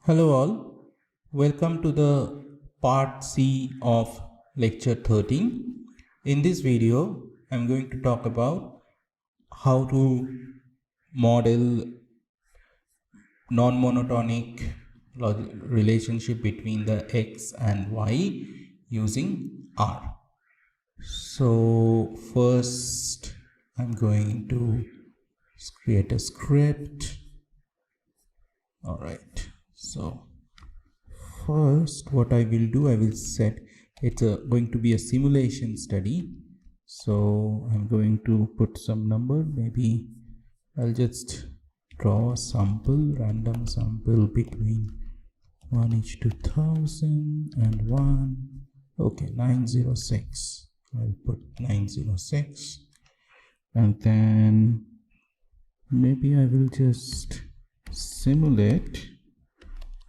Hello all, welcome to the part C of lecture 13. In this video, I'm going to talk about how to model non-monotonic relationship between the x and y using R. So first I'm going to create a script. All right, so first what I will do, I will set it's going to be a simulation study. So I'm going to put some number, maybe I'll just draw a sample, random sample between 1:2000 and 1. Okay, 906. I'll put 906, and then maybe I will just simulate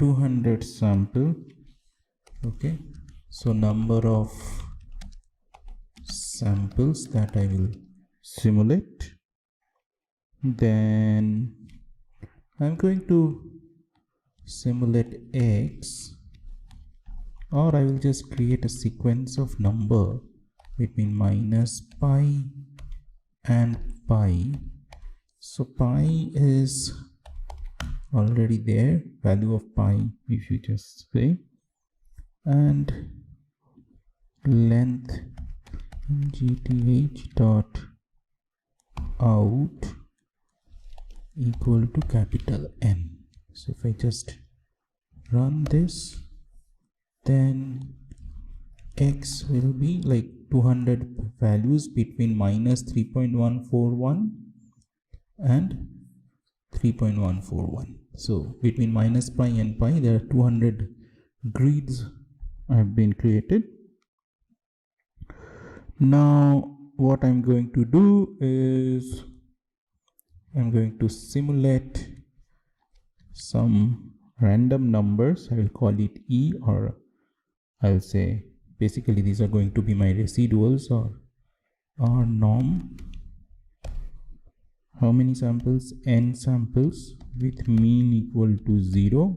200 sample. Okay, so number of samples that I will simulate. Then I'm going to simulate x, or I will just create a sequence of number between minus pi and pi. So pi is already there, value of pi if you just say, and length gth dot out equal to capital N. So if I just run this, then x will be like 200 values between minus 3.141 and 3.141. So between minus pi and pi, there are 200 grids have been created. Now what I'm going to do is I'm going to simulate some random numbers. I will call it E, or I'll say basically these are going to be my residuals or norm. How many samples? N samples with mean equal to 0,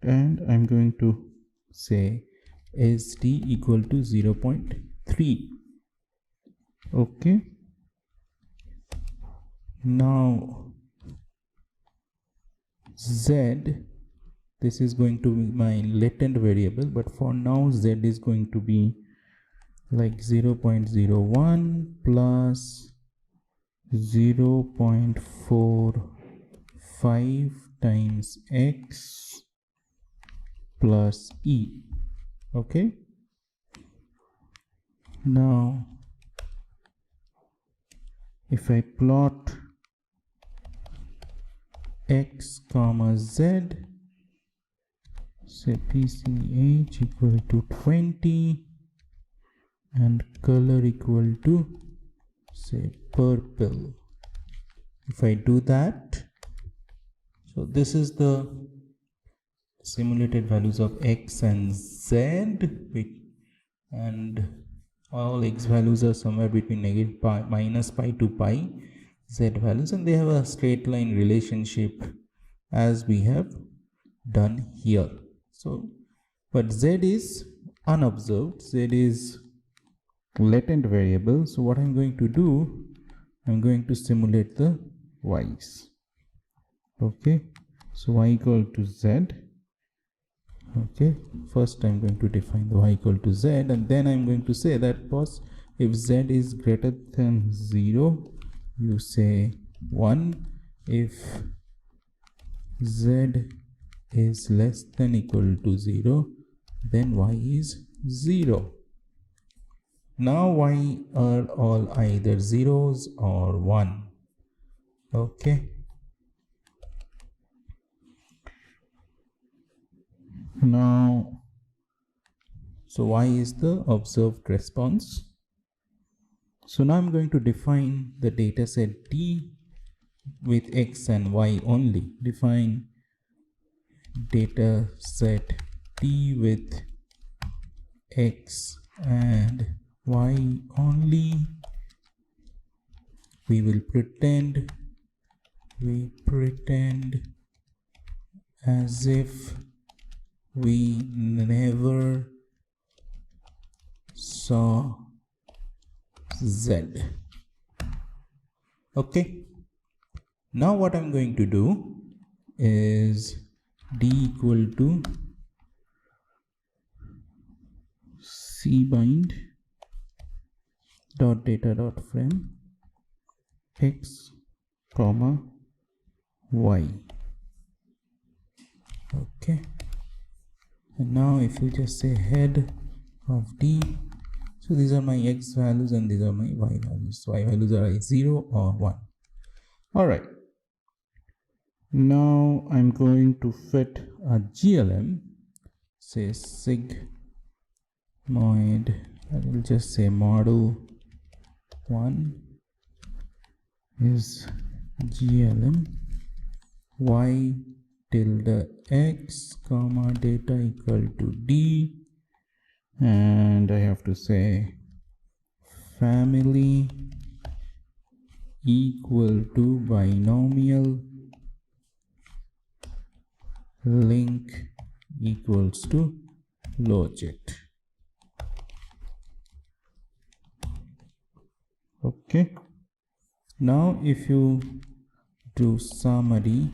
and I'm going to say SD equal to 0.3. okay, now Z, this is going to be my latent variable, but for now Z is going to be like 0.01 plus 0.45 times x plus e. Okay, now if I plot x comma z, say PCH equal to 20 and color equal to say purple. If I do that, so this is the simulated values of x and z, and all x values are somewhere between negative pi, minus pi to pi z values, and they have a straight line relationship as we have done here. So but z is unobserved, z is latent variable. So what I'm going to do, I'm going to simulate the y's. Okay, so y equal to z. Okay, first I'm going to define the y equal to z, and then I'm going to say that if z is greater than 0, you say 1. If z is less than equal to 0, then y is 0. Now y are all either zeros or 1. Okay, now so y is the observed response. So now I'm going to define the data set D with x and y only. Define data set D with x and y only. We pretend as if we never saw Z. Okay, now what I'm going to do is D equal to cbind dot data dot frame x comma y. Okay, and now if you just say head of D, so these are my x values and these are my y values. So y values are 0 or 1. All right, now I'm going to fit a GLM, say sigmoid, I will just say model 1 is GLM y tilde x comma data equal to D, and I have to say family equal to binomial link equals to logit. Okay, now if you do summary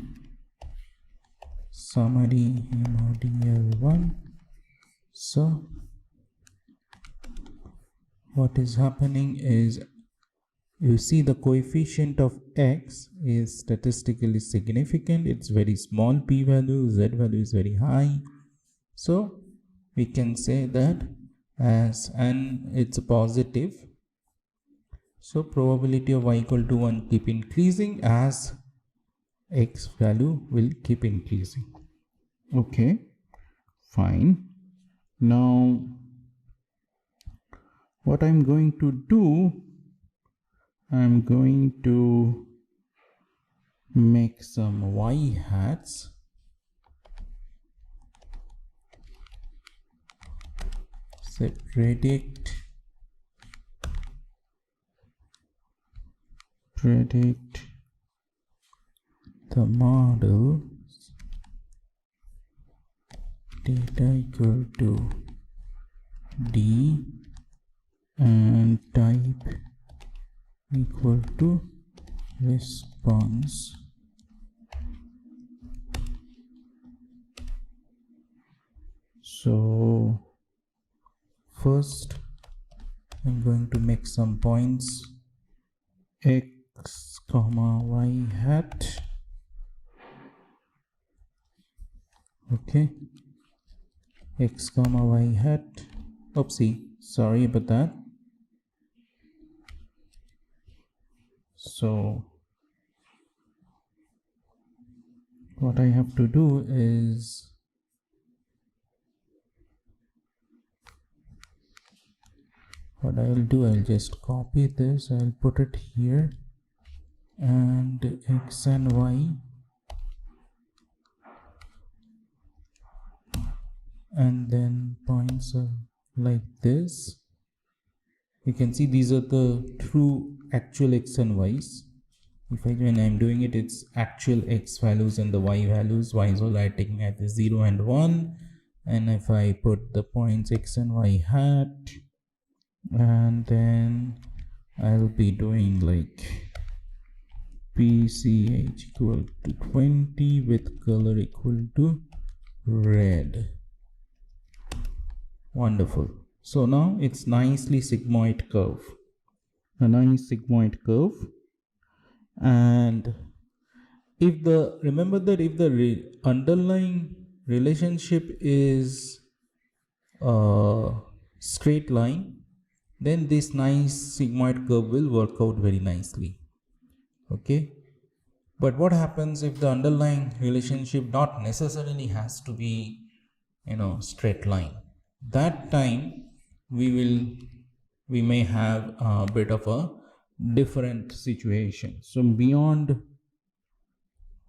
model1, so what is happening is you see the coefficient of x is statistically significant. It's very small p-value, z value is very high, so we can say that as, and it's a positive, so probability of y equal to 1 keep increasing as x value will keep increasing. Okay, fine. Now what I'm going to do, I'm going to make some y hats. Say predict the model data equal to D and type equal to response. So first I'm going to make some points x comma y hat. Okay, x comma y hat, oopsie, sorry about that. So what I have to do is what I will do, I'll just copy this, I'll put it here, and x and y, and then points are like this. You can see these are the true actual x and y's. When I'm doing it, it's actual x values and the y values. Y is all I taking at the 0 and 1, and if I put the points x and y hat, and then I'll be doing like PCH equal to 20 with color equal to red. Wonderful. So now it's nicely sigmoid curve, a nice sigmoid curve. And if the, remember that if the underlying relationship is a straight line, then this nice sigmoid curve will work out very nicely. Okay, but what happens if the underlying relationship not necessarily has to be, straight line? That time we may have a bit of a different situation. So beyond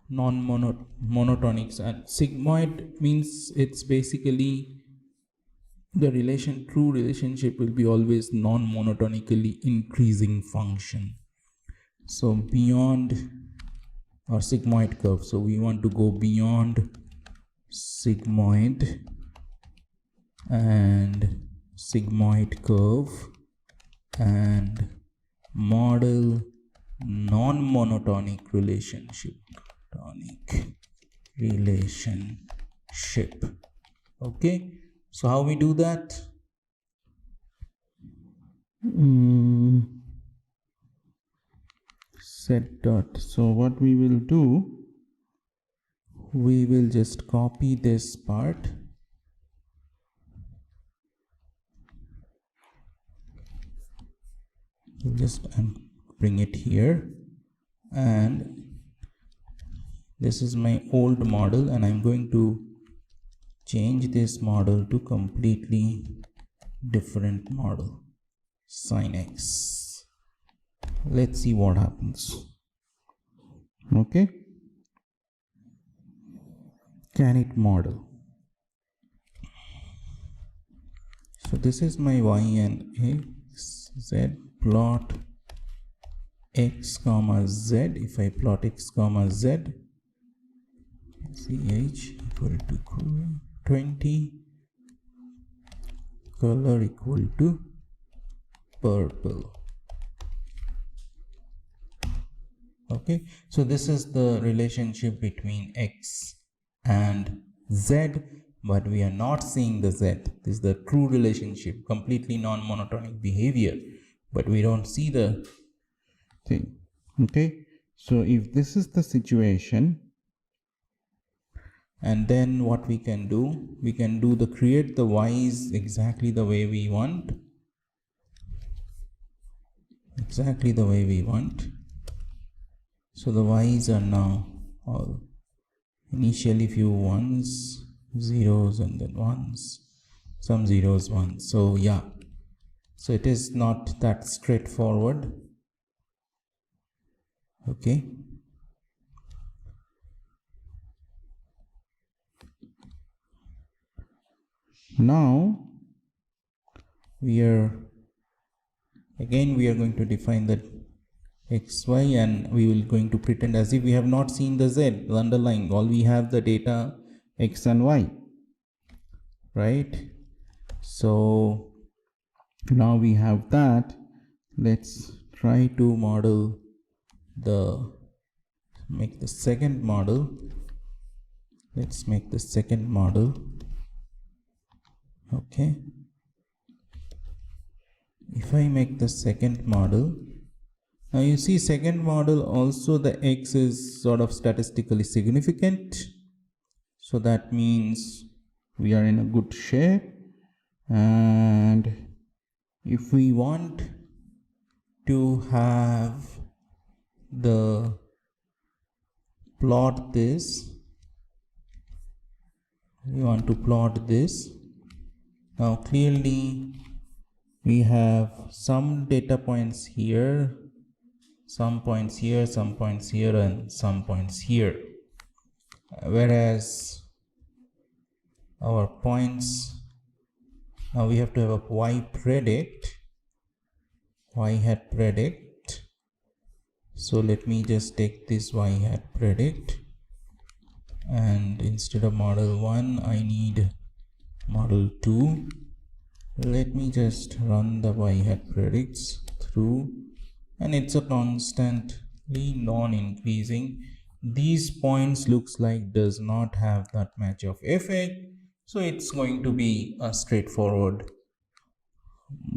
non-monotonics, and sigmoid means it's basically the true relationship will be always non-monotonically increasing function. So beyond our sigmoid curve, so we want to go beyond sigmoid and sigmoid curve and model non-monotonic relationship. Okay, so how we do that? Set dot. So what we will do, we will just copy this part, just bring it here, and this is my old model, and I'm going to change this model to completely different model, sin x. Let's see what happens. Okay, can it model? So this is my y and x, z, plot x comma z. If I plot x comma z, ch equal to 20, color equal to purple. Okay, so this is the relationship between x and z, but we are not seeing the z. This is the true relationship, completely non-monotonic behavior, but we don't see the thing. Okay, so if this is the situation, and then what we can do, we can do the create the y's exactly the way we want, so the y's are now all initially few ones, zeros, and then ones, some zeros, ones. So yeah, so it is not that straightforward. Okay, now we are going to define that xy, and we will going to pretend as if we have not seen the z, the underlying, all we have the data x and y, right? So now we have that. Let's try to model make the second model. Let's make the second model. Okay, if I make the second model, now you see second model also the x is sort of statistically significant, so that means we are in a good shape. And if we want to have the plot this, we want to plot this. Now clearly we have some data points here, some points here, some points here, and some points here, whereas our points, now we have to have a y hat predict. So let me just take this y hat predict, and instead of model 1 I need model 2. Let me just run the y hat predicts through, and it's a constantly non-increasing. These points looks like does not have that much of effect, so it's going to be a straightforward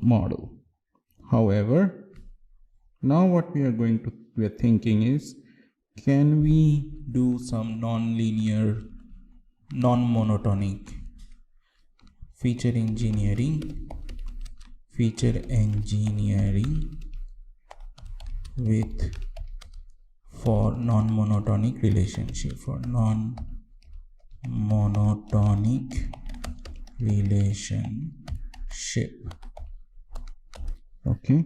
model. However, now what we are thinking is, can we do some non-linear, non-monotonic feature engineering with for non-monotonic relationship, Okay,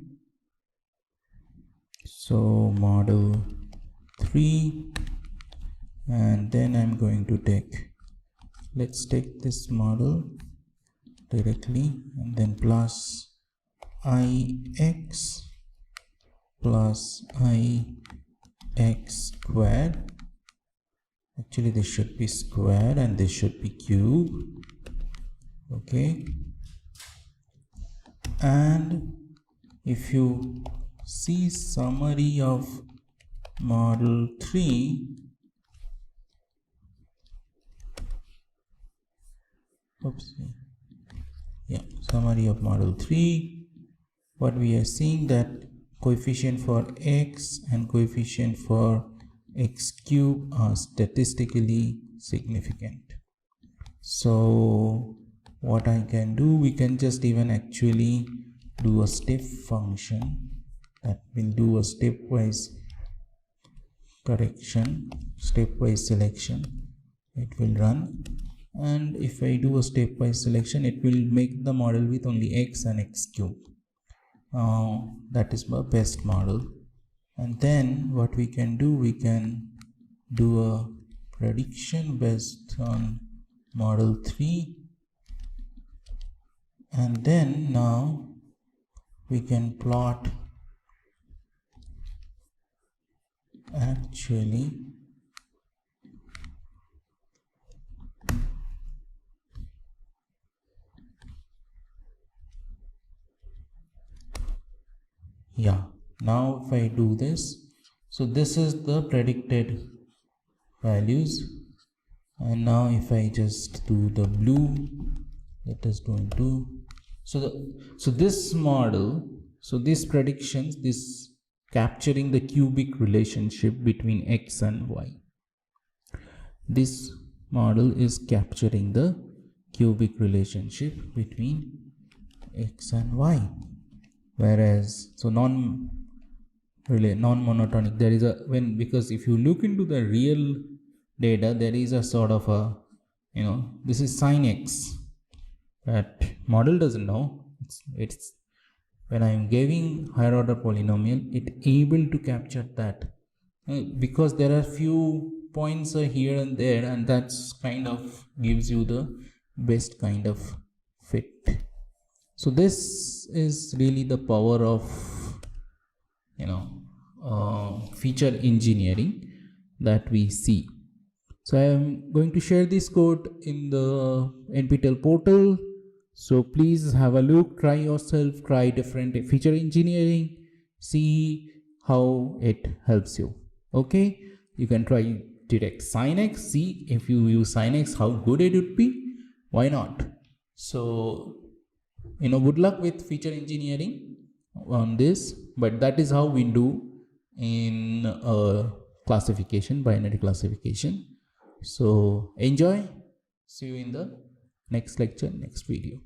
so model 3, and then I'm going to let's take this model directly, and then plus ix plus ix squared, Actually this should be square and this should be cube. Okay, and if you see summary of model 3, summary of model 3, what we are seeing that coefficient for x and coefficient for x cube are statistically significant. So what I can do, we can just even actually do a step function that will do a stepwise correction, stepwise selection. It will run, and if I do a stepwise selection, it will make the model with only x and x cube. That is my best model. And then what we can do, we can do a prediction based on model 3, and then now we can plot actually now if I do this, so this is the predicted values, and now if I just do the blue, let us do into so this model, so these predictions, this capturing the cubic relationship between x and y, this model is capturing the cubic relationship between x and y, whereas so non-monotonic, there is a because if you look into the real data, there is a sort of a, this is sin x that model doesn't know. It's when I am giving higher order polynomial, it able to capture that because there are few points here and there, and that's kind of gives you the best kind of fit. So this is really the power of feature engineering that we see. So I am going to share this code in the NPTEL portal. So please have a look, try yourself, try different feature engineering, see how it helps you. Okay, you can try direct sin x, see if you use sin x how good it would be, why not. So good luck with feature engineering on this, but that is how we do in classification, binary classification. So enjoy, see you in the next lecture, next video.